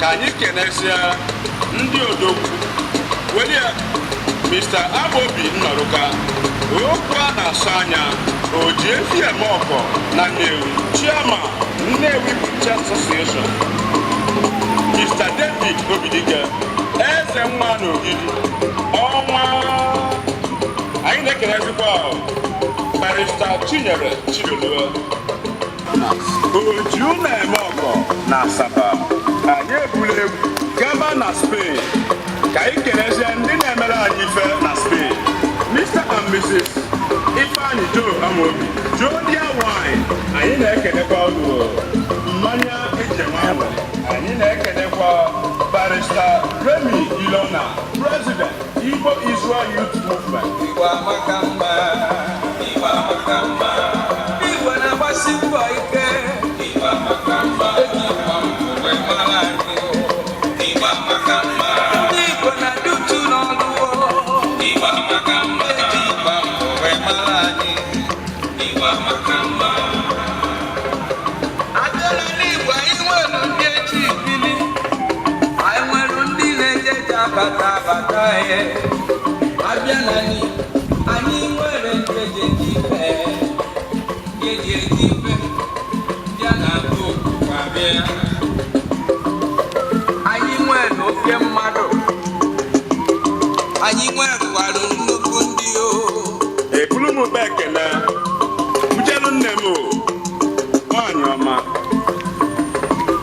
ka anyị kenesia ndị odogwu were Mr. Amobi Nnọrụka okwu a na-asụ anya oji efi eme ọkọ na Nnewi Chairman Nnewi Butchers Association, Mr. David Obidike eze nwa n'Ogidi ọnwa. Anyị na-ekelezikwa Barrister Chinyere Chidolue oju na-eme ọkọ na Asaba. Anyị ebula egwu gaba na Spain ka anyị kelezie ndị na-emere anyị ife na Spain, Mr. and Mrs. Ifeanyi Joe Amobi Jodia Wine. Anyị na-ekelekwa unu mmanya ejenwanwe. Anyị na-ekelekwa Barrister Remy Ilona, President Igbo Israel Youth Movement. Igbo amaka mma, Igbo amaka mma, Igbo na-agbasi mbọ ike, Igbo amaka mma, Igbo mgbe mara anyị, Igbo amaka mma, Igbo na-dutu n'ọlụ, Igbo amaka mma, Igbo mgbe mara anyị, Igbo amaka mma. Adịla n'Igbo anyị nwere ndị eji ibili, anyị nwere ndị na-ejeje abata ihe. Abịa na anyị nwere ndị eji ife, eji ife ya na atụ okwu abịa. Anyị nwere ofe mmadụ, anyị nwekwara nnukwu ndị o. Ebulu m be ekele bujelu nne m nwanyị ọma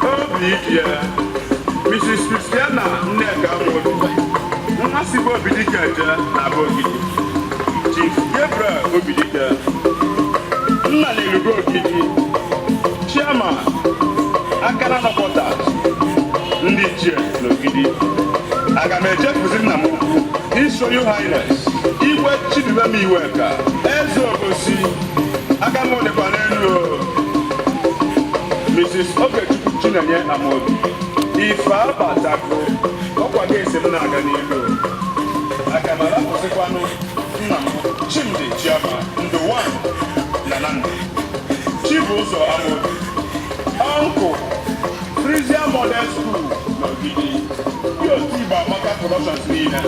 obi ike Mrs. Christiana Nneka Amobi mmasị bụ Obidike eje na Ogidi, Chief Gabriel Obidike nna na-erugo Ogidi, Chairman Akara Nọpọtas ndị ichie n'Ogidi. Aga m echefuzi nna m ukwu His Royal Highness Igwe Chidubem Iweka eze Obosi aka m dịkwa n'elu Mrs. Ogechukwu Chinenye Amobi ife abatago ọkwa ga-esi m na-aga n'ilu. Aga m alapụzikwanụ nna m Chimdi Chiama Nduwan na Nandi Chibụzọ Amobi, Uncle Frisia Model School n'Ogidi, otu Igbo Amaka Productions niile.